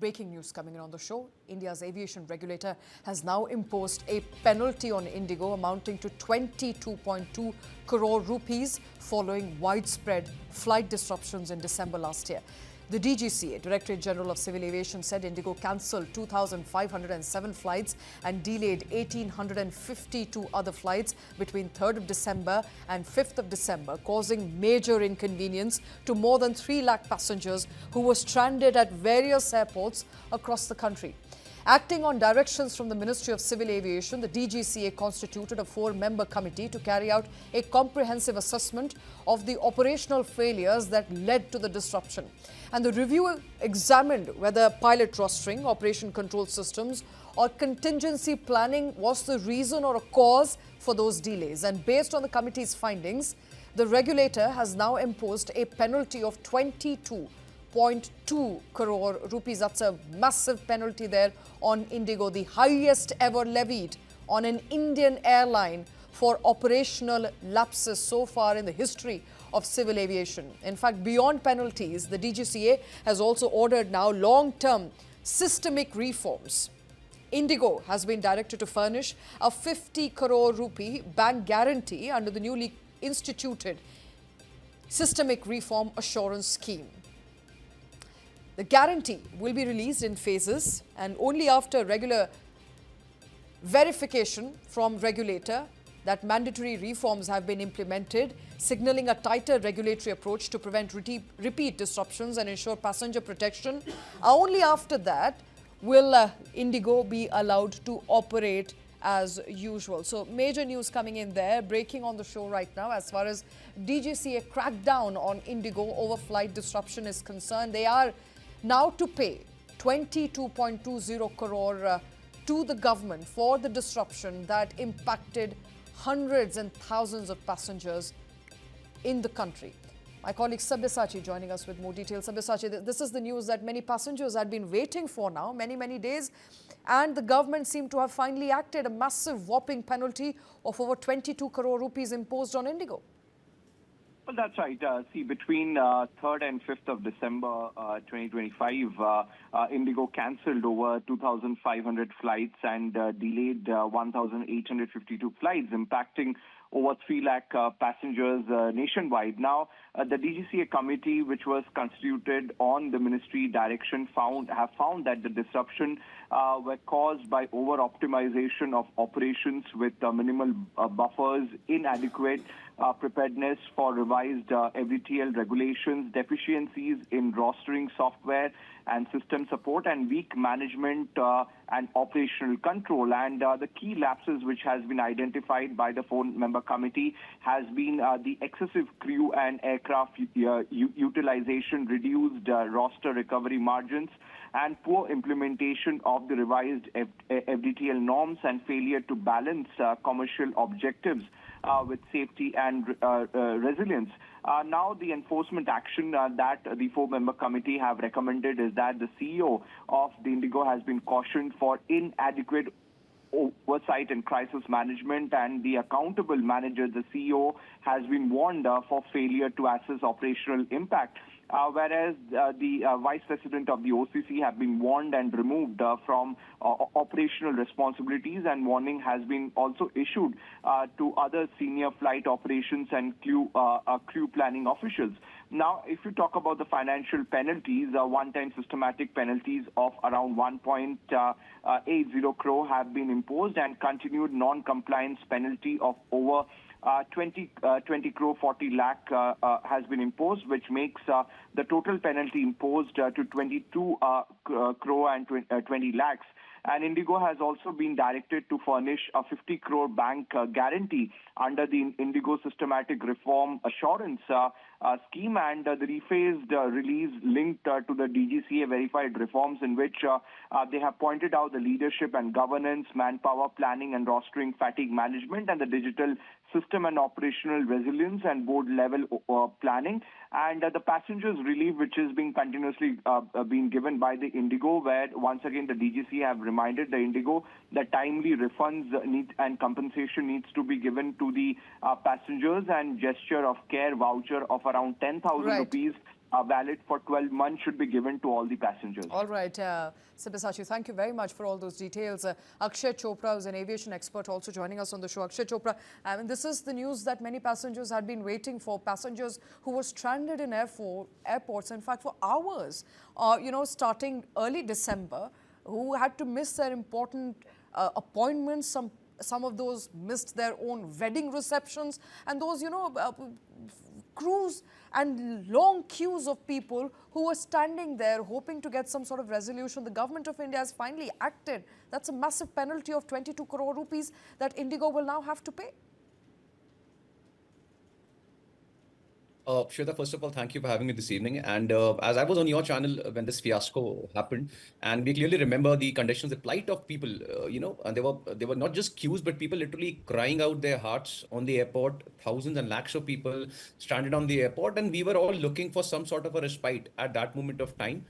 Breaking news coming in on the show. India's aviation regulator has now imposed a penalty on IndiGo amounting to 22.20 crore rupees following widespread flight disruptions in December last year. The DGCA, Directorate General of Civil Aviation, said IndiGo cancelled 2,507 flights and delayed 1,852 other flights between 3rd of December and 5th of December, causing major inconvenience to more than 3 lakh passengers who were stranded at various airports across the country. Acting on directions from the Ministry of Civil Aviation, the DGCA constituted a 4-member committee to carry out a comprehensive assessment of the operational failures that led to the disruption. And the review examined whether pilot rostering, operation control systems or contingency planning was the reason or a cause for those delays. And based on the committee's findings, the regulator has now imposed a penalty of 22.2 crore rupees. That's a massive penalty there on IndiGo, the highest ever levied on an Indian airline for operational lapses so far in the history of civil aviation. In fact, beyond penalties, the DGCA has also ordered now long-term systemic reforms. IndiGo has been directed to furnish a 50 crore rupee bank guarantee under the newly instituted Systemic Reform Assurance Scheme. The guarantee will be released in phases and only after regular verification from regulator that mandatory reforms have been implemented, signaling a tighter regulatory approach to prevent repeat disruptions and ensure passenger protection. Only after that will IndiGo be allowed to operate as usual. So major news coming in there, breaking on the show right now as far as DGCA crackdown on IndiGo over flight disruption is concerned. They are now to pay 22.20 crore to the government for the disruption that impacted hundreds and thousands of passengers in the country. My colleague Sabyasachi joining us with more details. Sabyasachi, this is the news that many passengers had been waiting for now, many days, and the government seemed to have finally acted. A massive whopping penalty of over 22 crore rupees imposed on IndiGo. Well, that's right. See, between 3rd and 5th of December 2025, IndiGo cancelled over 2,500 flights and delayed 1,852 flights, impacting over 3 lakh passengers nationwide. Now, the DGCA committee, which was constituted on the ministry direction, have found that the disruption were caused by over-optimization of operations with minimal buffers, inadequate preparedness for revised FDTL regulations, deficiencies in rostering software and system support, and weak management and operational control. And the key lapses which has been identified by the 4-member committee has been the excessive crew and aircraft utilization, reduced roster recovery margins, and poor implementation of the revised FDTL norms and failure to balance commercial objectives with safety and resilience. Now, the enforcement action that the 4-member committee have recommended is that the CEO of the IndiGo has been cautioned for inadequate oversight and crisis management, and the accountable manager, the CEO, has been warned for failure to assess operational impact. Whereas the Vice President of the OCC have been warned and removed from operational responsibilities, and warning has been also issued to other senior flight operations and crew planning officials. Now, if you talk about the financial penalties, one-time systematic penalties of around 1.80 crore have been imposed, and continued non-compliance penalty of over 20 crore 40 lakh has been imposed, which makes the total penalty imposed to 22 crore and 20 lakhs. And IndiGo has also been directed to furnish a 50 crore bank guarantee under the IndiGo Systematic Reform Assurance Scheme, and the rephased release linked to the DGCA verified reforms, in which they have pointed out the leadership and governance, manpower planning and rostering fatigue management, and the digital system and operational resilience and board level planning, and the passengers relief, which is being continuously being given by the IndiGo, where once again the DGCA have reminded the IndiGo that timely refunds and compensation needs to be given to the passengers, and gesture of care voucher of around 10,000 rupees valid for 12 months should be given to all the passengers. All right, Sabyasachi, thank you very much for all those details. Akshay Chopra is an aviation expert also joining us on the show. Akshay Chopra, this is the news that many passengers had been waiting for, passengers who were stranded in airports, in fact, for hours, starting early December, who had to miss their important appointments. Some of those missed their own wedding receptions, and those, crews and long queues of people who were standing there hoping to get some sort of resolution. The government of India has finally acted. That's a massive penalty of 22 crore rupees that IndiGo will now have to pay. Shweta, first of all, thank you for having me this evening. And as I was on your channel when this fiasco happened, and we clearly remember the conditions, the plight of people, and they were not just queues, but people literally crying out their hearts on the airport, thousands and lakhs of people stranded on the airport, and we were all looking for some sort of a respite at that moment of time.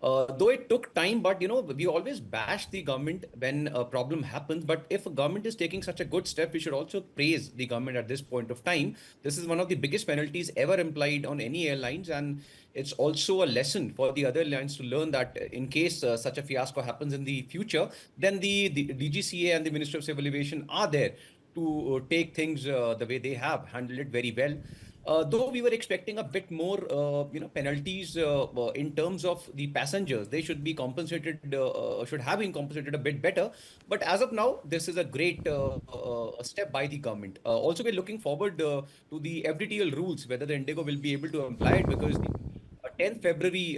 Though it took time, but we always bash the government when a problem happens. But if a government is taking such a good step, we should also praise the government at this point of time. This is one of the biggest penalties ever implied on any airlines, and it's also a lesson for the other airlines to learn that in case such a fiasco happens in the future, then the DGCA and the Ministry of Civil Aviation are there to take things the way they have handled it very well. Though we were expecting a bit more, penalties in terms of the passengers, they should be compensated, should have been compensated a bit better. But as of now, this is a great step by the government. Also, we're looking forward to the FDTL rules, whether the IndiGo will be able to apply it, because the 10th February,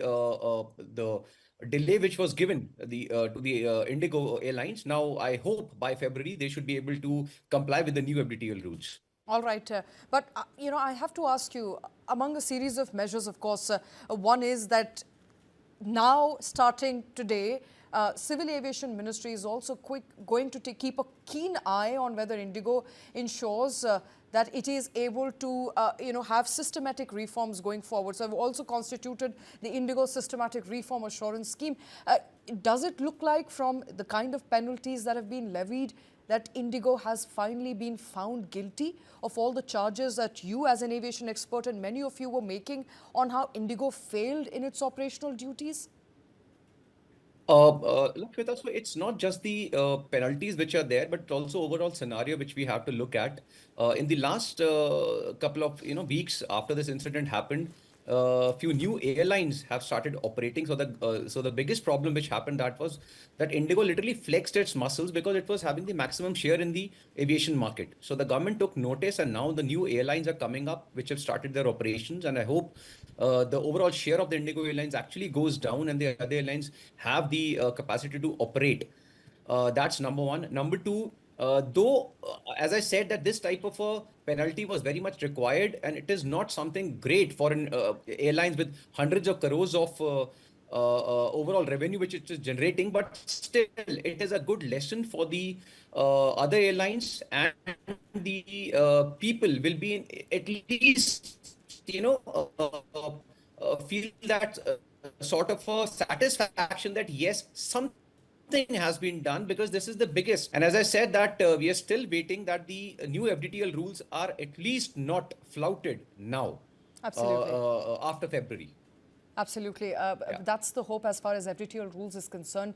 the delay which was given to the IndiGo airlines. Now, I hope by February they should be able to comply with the new FDTL rules. All right. But, I have to ask you, among a series of measures, of course, one is that now, starting today, Civil Aviation Ministry is also going to keep a keen eye on whether IndiGo ensures that it is able to, have systematic reforms going forward. So, I've also constituted the IndiGo Systematic Reform Assurance Scheme. Does it look like, from the kind of penalties that have been levied, that IndiGo has finally been found guilty of all the charges that you, as an aviation expert, and many of you were making on how IndiGo failed in its operational duties? Look, Shweta, so it's not just the penalties which are there, but also overall scenario which we have to look at. In the last couple of weeks after this incident happened, few new airlines have started operating. So the biggest problem which happened was that IndiGo literally flexed its muscles because it was having the maximum share in the aviation market. So the government took notice, and now the new airlines are coming up which have started their operations. And I hope the overall share of the IndiGo airlines actually goes down, and the other airlines have the capacity to operate. That's number one. Number two, though, as I said, that this type of a penalty was very much required, and it is not something great for an airlines with hundreds of crores of overall revenue which it is generating, but still it is a good lesson for the other airlines, and the people will be at least feel that sort of a satisfaction that yes, something has been done, because this is the biggest. And as I said, that we are still waiting that the new FDTL rules are at least not flouted now. Absolutely. After February. Absolutely. That's the hope as far as FDTL rules is concerned.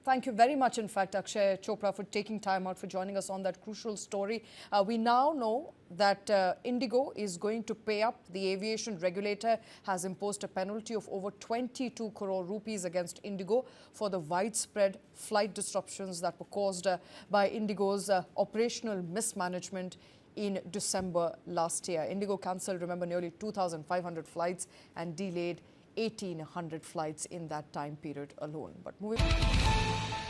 Thank you very much, in fact, Akshay Chopra, for taking time out for joining us on that crucial story. We now know that IndiGo is going to pay up. The aviation regulator has imposed a penalty of over 22 crore rupees against IndiGo for the widespread flight disruptions that were caused by IndiGo's operational mismanagement in December last year. IndiGo cancelled, remember, nearly 2,500 flights and delayed 1,800 flights in that time period alone. But moving on.